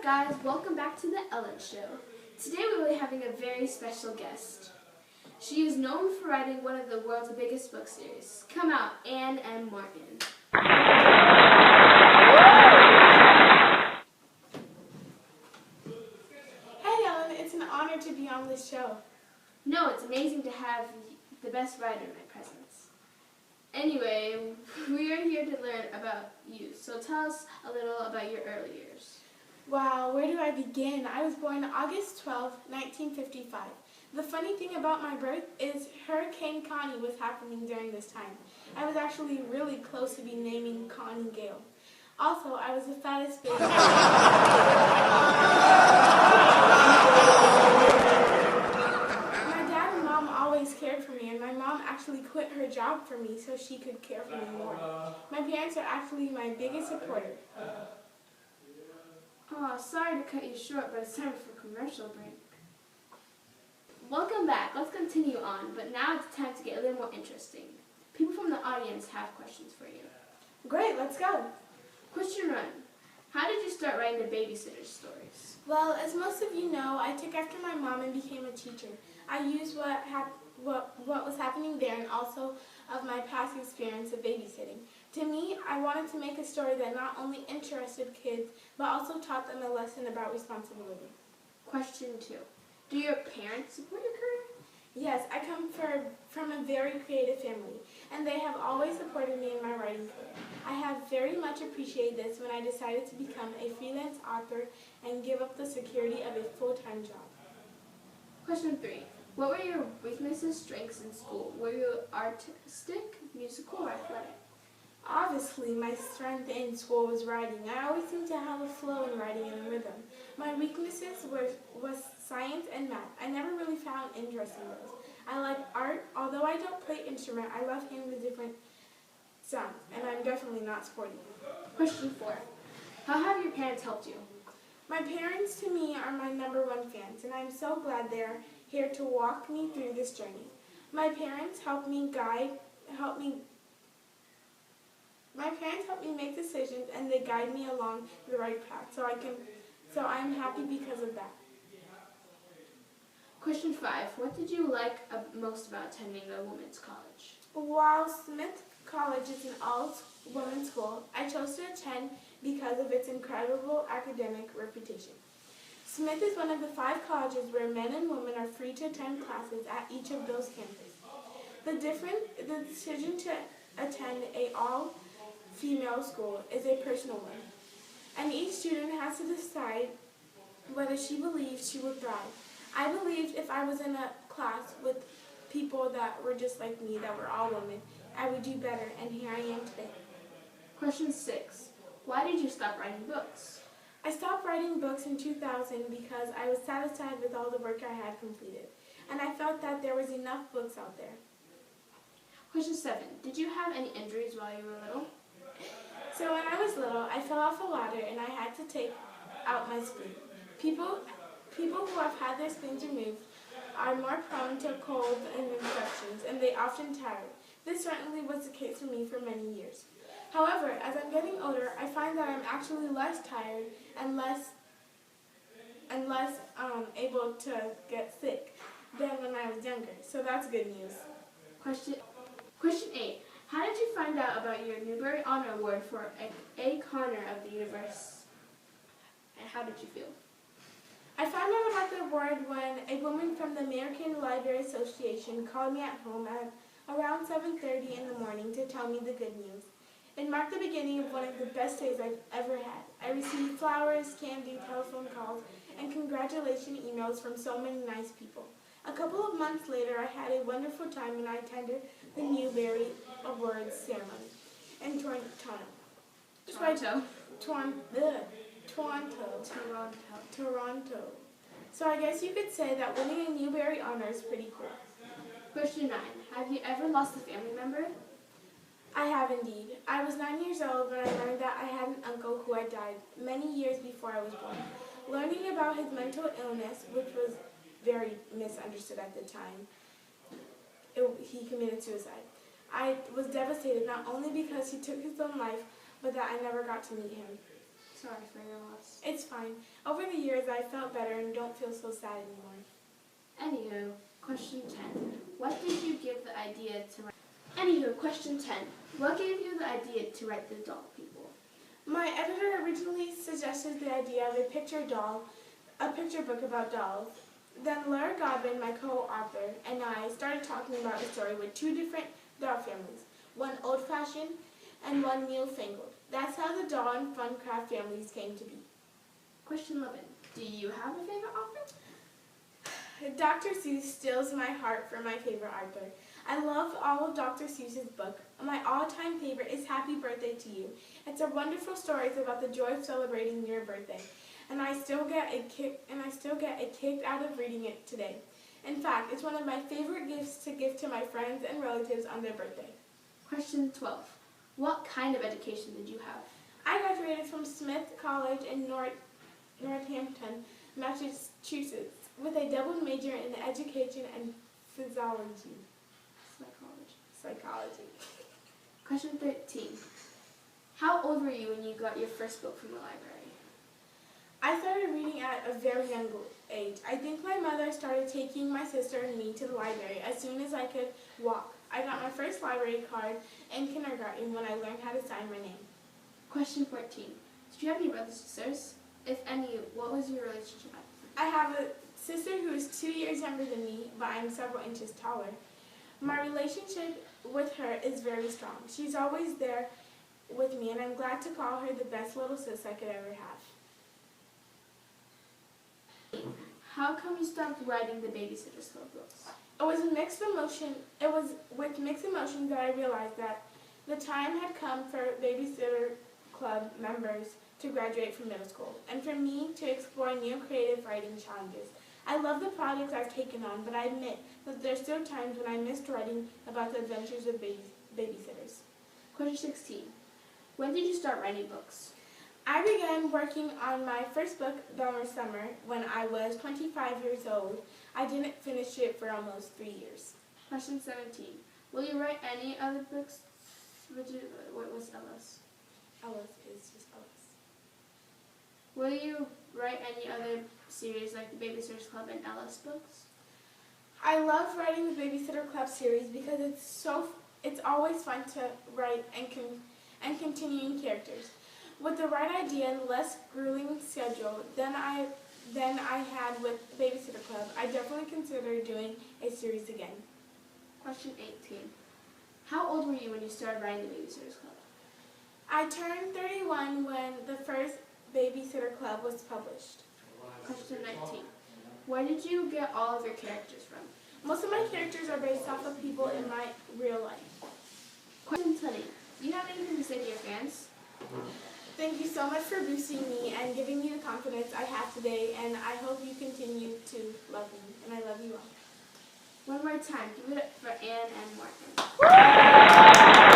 up, guys? Welcome back to the Ellen Show. Today we will be having a very special guest. She is known for writing one of the world's biggest book series. Come out, Anne M. Martin. Hey Ellen, it's an honor to be on this show. No, it's amazing to have the best writer in my presence. Anyway, we are here to learn about you, so tell us a little about your early years. Wow, where do I begin? I was born August 12, 1955. The funny thing about my birth is Hurricane Connie was happening during this time. I was actually really close to be naming Connie Gale. Also, I was the fattest baby. My dad and mom always cared for me, and my mom actually quit her job for me so she could care for me more. My parents are actually my biggest supporter. Oh, sorry to cut you short, but it's time for a commercial break. Welcome back. Let's continue on, but now it's time to get a little more interesting. People from the audience have questions for you. Great, let's go. Question 1. How did you start writing the babysitter stories? Well, as most of you know, I took after my mom and became a teacher. I used what was happening there and also of my past experience of babysitting. To me, I wanted to make a story that not only interested kids, but also taught them a lesson about responsibility. Question 2. Do your parents support your career? Yes, I come from a very creative family, and they have always supported me in my writing career. I have very much appreciated this when I decided to become a freelance author and give up the security of a full-time job. Question 3. What were your weaknesses, strengths in school? Were you artistic, musical, or athletic? Obviously, my strength in school was writing. I always seemed to have a flow in writing and a rhythm. My weaknesses was science and math. I never really found interest in those. I like art. Although I don't play instrument, I love hearing the different sounds, and I'm definitely not sporty. Question 4. How have your parents helped you? My parents, to me, are my /1 fans, and I'm so glad they're here to walk me through this journey. My parents help me make decisions, and they guide me along the right path, so I'm happy because of that. Question 5. What did you like most about attending a women's college? While Smith College is an all-women's school, I chose to attend because of its incredible academic reputation. Smith is one of the 5 colleges where men and women are free to attend classes at each of those campuses. The decision to attend an all-female school is a personal one, and each student has to decide whether she believes she will thrive. I believed if I was in a class with people that were just like me, that were all women, I would do better, and here I am today. Question 6. Why did you stop writing books? I stopped writing books in 2000 because I was satisfied with all the work I had completed, and I felt that there was enough books out there. Question 7. Did you have any injuries while you were little? So when I was little, I fell off a ladder and I had to take out my spleen. People who have had their spleens removed are more prone to colds and infections, and they often tire. This certainly was the case for me for many years. However, as I'm getting older, I find that I'm actually less tired and less able to get sick than when I was younger. So that's good news. Question 8. How did you find out about your Newbery Honor Award for A Corner of the Universe? And how did you feel? I found out about the award when a woman from the American Library Association called me at home at around 7:30 in the morning to tell me the good news. It marked the beginning of one of the best days I've ever had. I received flowers, candy, telephone calls, and congratulation emails from so many nice people. A couple of months later, I had a wonderful time when I attended the Newbery Awards ceremony in Toronto. So I guess you could say that winning a Newbery honor is pretty cool. Question 9. Have you ever lost a family member? I have indeed. I was 9 years old when I learned that I had an uncle who had died many years before I was born. Learning about his mental illness, which was very misunderstood at the time, he committed suicide. I was devastated not only because he took his own life, but that I never got to meet him. Sorry for your loss. It's fine. Over the years, I felt better and don't feel so sad anymore. Anywho, question 10. What did you give the idea to write? Anywho, question 10. What gave you the idea to write the doll people? My editor originally suggested the idea of a picture book about dolls. Then Laura Godwin, my co-author, and I started talking about the story with 2 different doll families, one old-fashioned and one newfangled. That's how the doll and fun craft families came to be. Question 11. Do you have a favorite author? Dr. Seuss steals my heart for my favorite author. I love all of Dr. Seuss's book. My all-time favorite is Happy Birthday to You. It's a wonderful story about the joy of celebrating your birthday, and I still get a kick out of reading it today. In fact, it's one of my favorite gifts to give to my friends and relatives on their birthday. Question 12. What kind of education did you have? I graduated from Smith College in Northampton, Massachusetts, with a double major in education and physiology. Psychology. Question 13. How old were you when you got your first book from the library? I started reading at a very young age. I think my mother started taking my sister and me to the library as soon as I could walk. I got my first library card in kindergarten when I learned how to sign my name. Question 14. Did you have any brothers and sisters? If any, what was your relationship like? I have a sister who is 2 years younger than me, but I'm several inches taller. My relationship with her is very strong. She's always there with me, and I'm glad to call her the best little sis I could ever have. How come you stopped writing the Babysitter's Club books? It was with mixed emotions that I realized that the time had come for Babysitter Club members to graduate from middle school, and for me to explore new creative writing challenges. I love the projects I've taken on, but I admit that there's still times when I missed writing about the adventures of babysitters. Question 16. When did you start writing books? I began working on my first book, Dumber Summer, when I was 25 years old. I didn't finish it for almost 3 years. Question 17. Will you write any other books? What was Ellis? Ellis is just Ellis. Will you write any other series like the Babysitter's Club and Ellis books? I love writing the Babysitter Club series because it's always fun to write and continuing characters. With the right idea and less grueling schedule than I had with Babysitter Club, I definitely consider doing a series again. Question 18. How old were you when you started writing the Babysitter's Club? I turned 31 when the first Babysitter Club was published. Question 19. Where did you get all of your characters from? Most of my characters are based off of people in my real life. Question 20. Do you have anything to say to your fans? Thank you so much for boosting me and giving me the confidence I have today, and I hope you continue to love me, and I love you all. One more time. Give it up for Anne and Morgan.